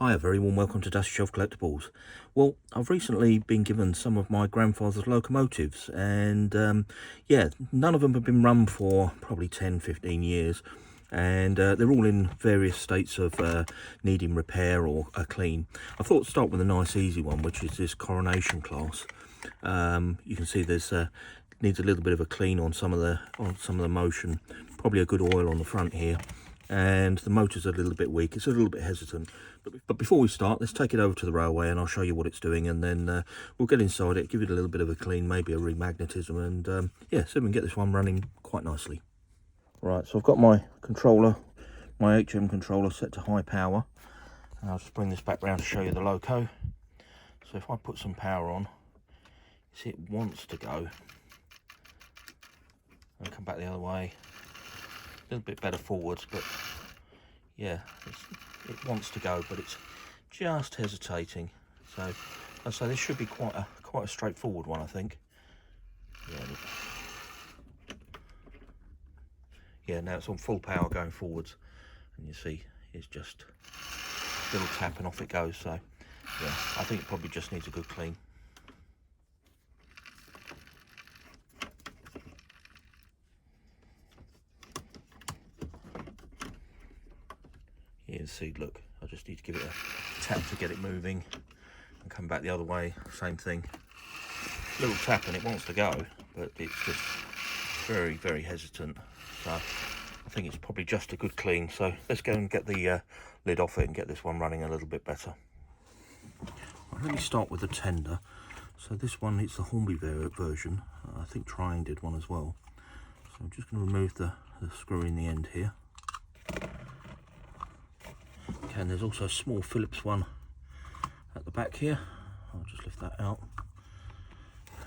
Hi, a very warm welcome to Dusty Shelf Collectibles. Well, I've recently been given some of my grandfather's locomotives, and yeah, none of them have been run for probably 10-15 years, and they're all in various states of needing repair or a clean. I thought to start with a nice easy one, which is this Coronation class. You can see there's needs a little bit of a clean on some of the motion, probably a good oil on the front here, and the motor's a little bit weak. It's a little bit hesitant. But before we start, let's take it over to the railway and I'll show you what it's doing, and then we'll get inside it, give it a little bit of a clean, maybe a remagnetism, and yeah, so we can get this one running quite nicely. Right, so I've got my controller, my HM controller set to high power, and I'll just bring this back round to show you the Loco. So if I put some power on, you see it wants to go, and come back the other way, a little bit better forwards, but yeah, it wants to go, but it's just hesitating. So I'd say this should be quite a straightforward one, I think. Yeah, now it's on full power going forwards, and you see it's just a little tap and off it goes. So yeah, I think it probably just needs a good clean. You can see, look, I just need to give it a tap to get it moving and come back the other way. Same thing, little tap and it wants to go, but it's just very, very hesitant. So I think it's probably just a good clean. So let's go and get the lid off it and get this one running a little bit better. Right, let me start with the tender. So this one, it's the Hornby version. I think Trying did one as well. So I'm just going to remove the screw in the end here. Okay, and there's also a small Phillips one at the back here. I'll just lift that out.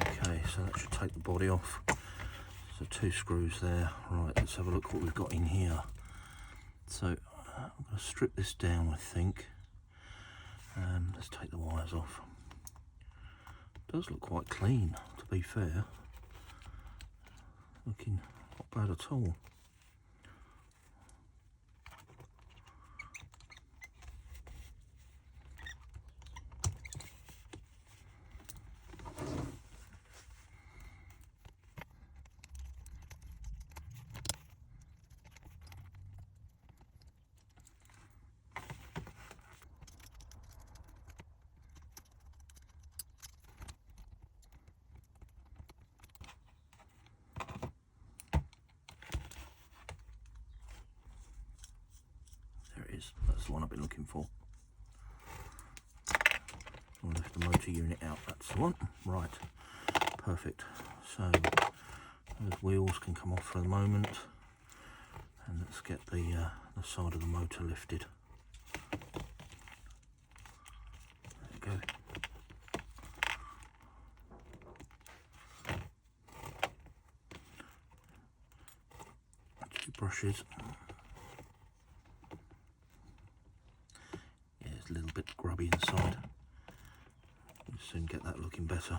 Okay, so that should take the body off. So 2 screws there. Right, let's have a look what we've got in here. So I'm going to strip this down, I think. Let's take the wires off. It does look quite clean, to be fair. Looking not bad at all. That's the one I've been looking for. I'll lift the motor unit out, that's the one. Right, perfect. So those wheels can come off for the moment, and let's get the side of the motor lifted. There we go. Two brushes. A little bit grubby inside. We'll soon get that looking better.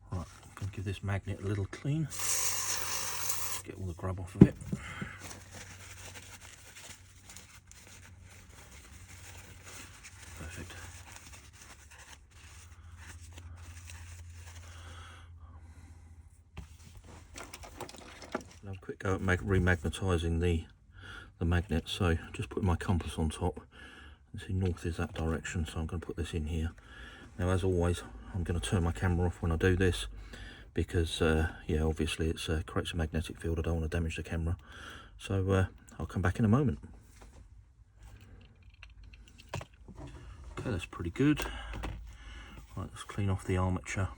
Right, I'm going to give this magnet a little clean. Get all the grub off of it. Perfect. Have a quick go at remagnetising the magnet. So just put my compass on top, and see north is that direction, so I'm going to put this in here. Now, as always, I'm going to turn my camera off when I do this, because yeah, obviously it creates a magnetic field. I don't want to damage the camera, so I'll come back in a moment. Okay, that's pretty good. Right, let's clean off the armature.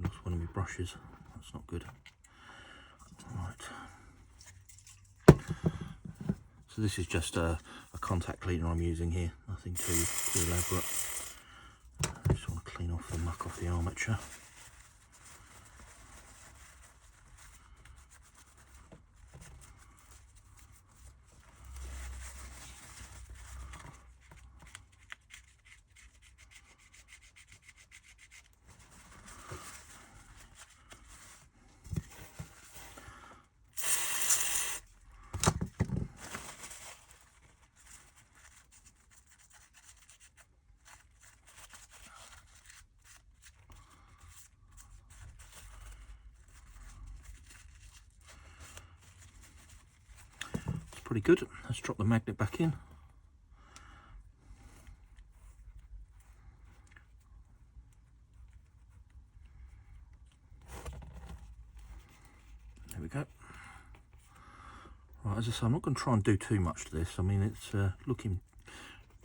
Lost one of my brushes, that's not good. Right, so this is just a contact cleaner I'm using here, nothing too elaborate. I just want to clean off the muck off the armature. pretty good. Let's drop the magnet back in. There we go. Right, as I say, I'm not going to try and do too much to this. I mean, it's looking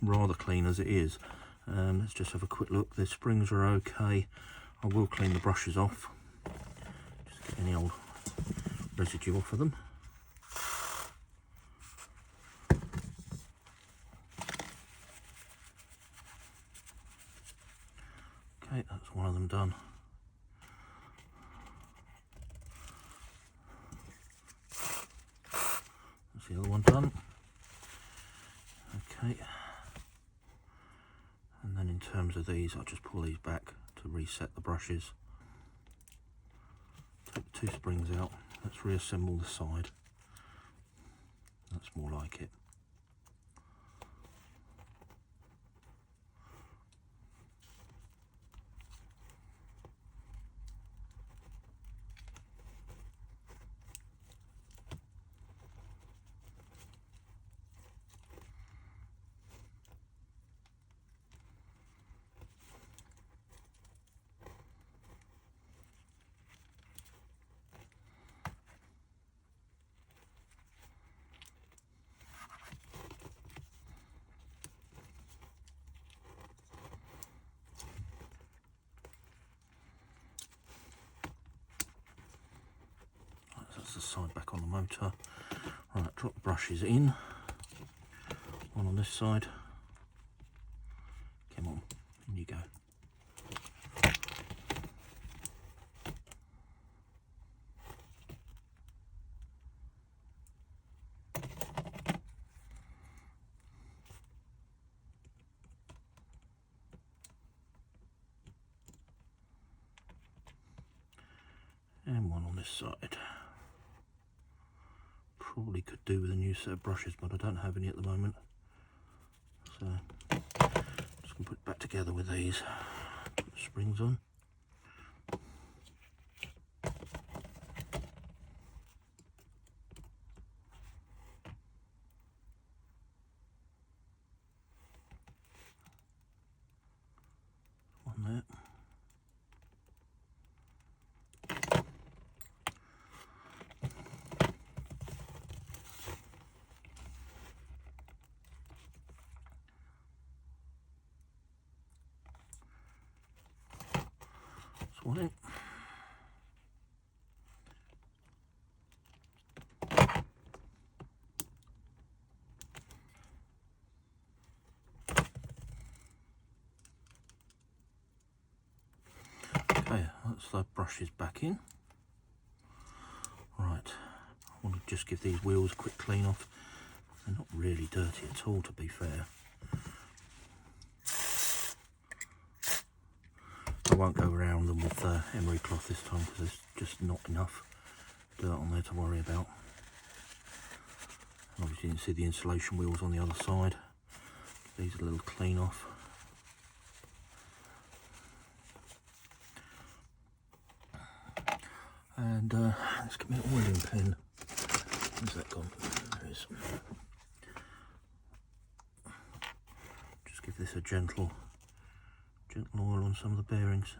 rather clean as it is. Let's just have a quick look. The springs are okay. I will clean the brushes off. Just get any old residue off of them. Okay, that's one of them done. That's the other one done. Okay. And then in terms of these, I'll just pull these back to reset the brushes. Take the two springs out. Let's reassemble the side. That's more like it. That's the side back on the motor. Right, drop the brushes in. One on this side. Come on, in you go. And one on this side. Probably could do with a new set of brushes, but I don't have any at the moment. So just gonna put it back together with these. Put the springs on. One there. One in. Okay, that's the brushes back in. Right, I want to just give these wheels a quick clean off. They're not really dirty at all, to be fair. I won't go around them with emery cloth this time because there's just not enough dirt on there to worry about. Obviously you can see the insulation wheels on the other side. These a little clean off. And let's get me an oiling pen. Where's that gone? There it is. Just give this a gentle oil on some of the bearings.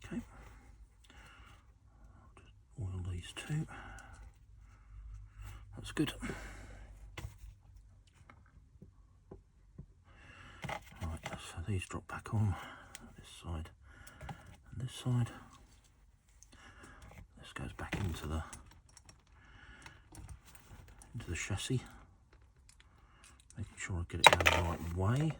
Okay. I'll just oil these two. That's good. Right, so these drop back on this side and this side. This goes back into the chassis. Making sure I get it down the right way.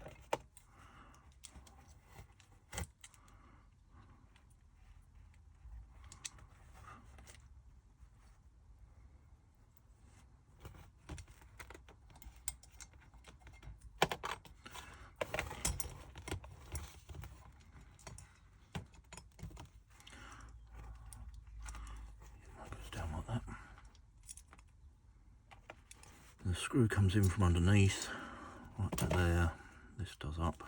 the screw comes in from underneath, right back there. This does up,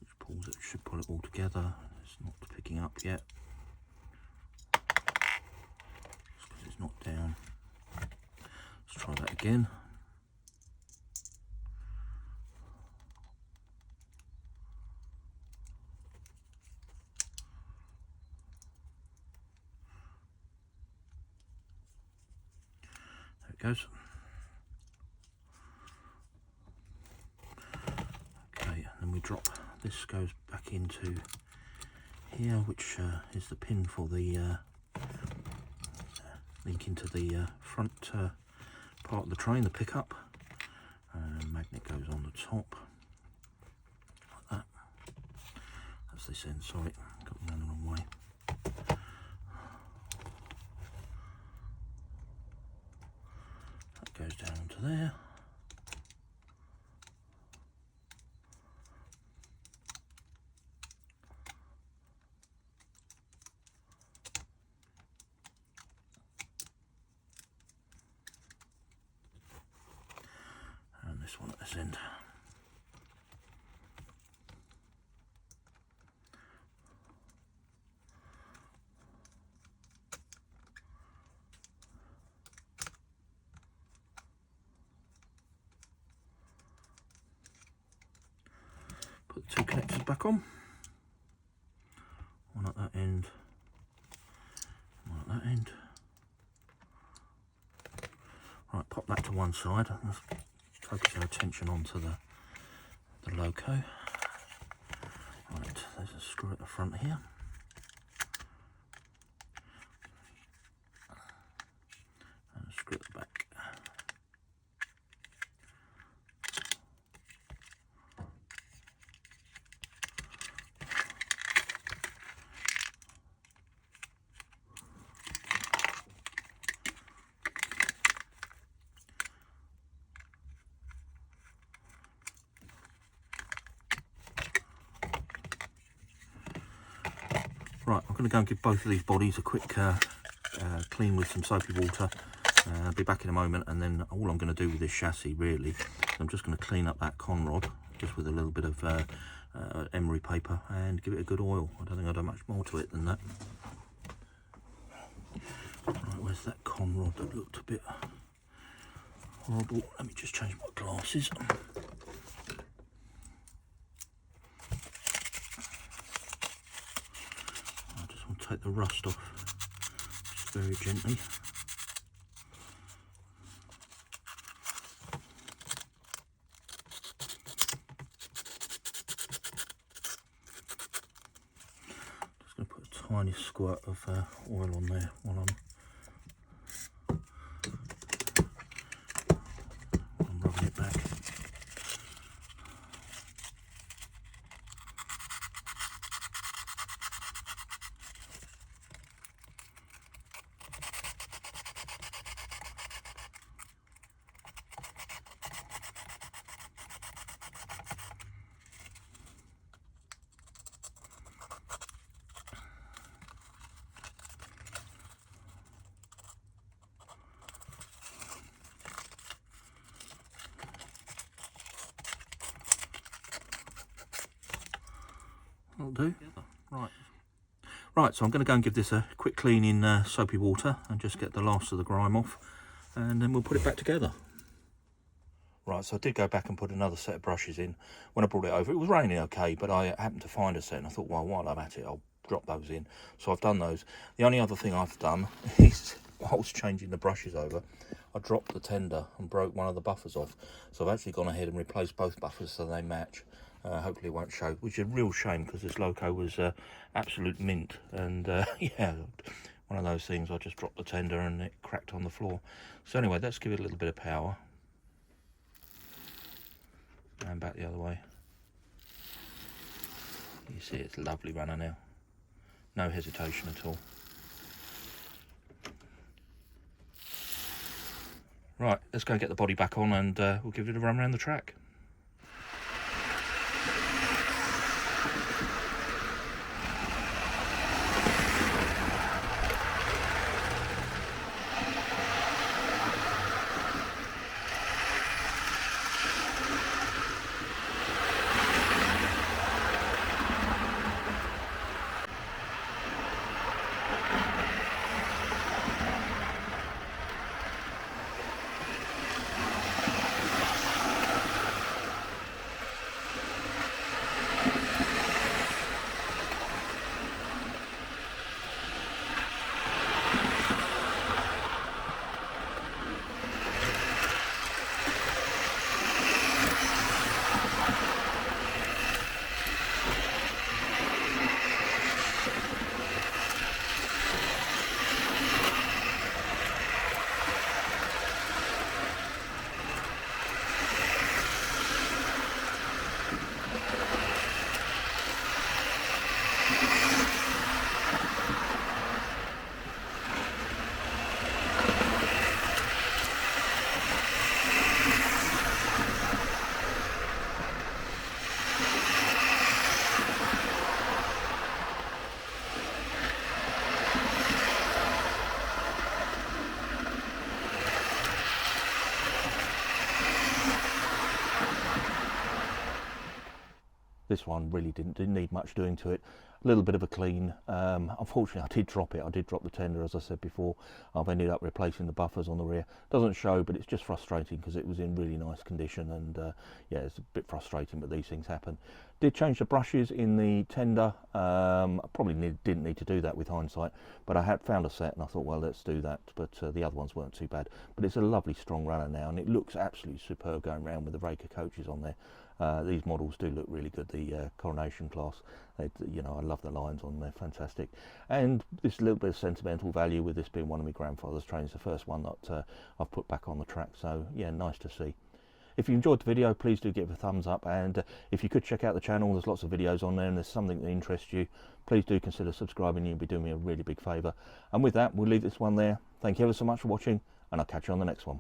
which pulls it, should pull it all together. It's not picking up yet. It's because it's not down. Let's try that again. There it goes. Okay, and then we drop, this goes back into here, which is the pin for the link into the front part of the train, the pickup. Magnet goes on the top, like that. That's this end, sorry, got me going the wrong way. That goes down onto there. And this one at this end. Put the two connectors back on. One at that end, one at that end. Right, pop that to one side. Let's focus our attention onto the Loco. Right, there's a screw at the front here. And a screw at the back. Right, I'm going to go and give both of these bodies a quick clean with some soapy water. I'll be back in a moment, and then all I'm going to do with this chassis really, I'm just going to clean up that con rod just with a little bit of emery paper and give it a good oil. I don't think I'll do much more to it than that. Right, where's that con rod that looked a bit horrible? Let me just change my glasses. Take the rust off just very gently. Just going to put a tiny squirt of oil on there while I'm rubbing it back. That'll do. Right, so I'm going to go and give this a quick clean in soapy water and just get the last of the grime off, and then we'll put it back together. Right, so I did go back and put another set of brushes in. When I brought it over, it was raining okay, but I happened to find a set, and I thought, well, while I'm at it, I'll drop those in. So I've done those. The only other thing I've done is, whilst changing the brushes over, I dropped the tender and broke one of the buffers off. So I've actually gone ahead and replaced both buffers so they match. Hopefully it won't show, which is a real shame because this Loco was absolute mint. And yeah, one of those things, I just dropped the tender and it cracked on the floor. So anyway, let's give it a little bit of power. And back the other way. You see it's a lovely runner now. No hesitation at all. Right, let's go and get the body back on, and we'll give it a run around the track. This one really didn't need much doing to it. A little bit of a clean. Unfortunately, I did drop it. I did drop the tender, as I said before. I've ended up replacing the buffers on the rear. Doesn't show, but it's just frustrating because it was in really nice condition, and yeah, it's a bit frustrating, but these things happen. Did change the brushes in the tender. I probably didn't need to do that with hindsight, but I had found a set and I thought, well, let's do that. But the other ones weren't too bad. But it's a lovely strong runner now, and it looks absolutely superb going around with the Raker coaches on there. These models do look really good, the Coronation class. You know, I love the lines on them, they're fantastic. And this little bit of sentimental value with this being one of my grandfather's trains, the first one that I've put back on the track. So yeah, nice to see. If you enjoyed the video, please do give it a thumbs up, and if you could check out the channel, there's lots of videos on there, and there's something that interests you, please do consider subscribing. You'll be doing me a really big favour. And with that, we'll leave this one there. Thank you ever so much for watching, and I'll catch you on the next one.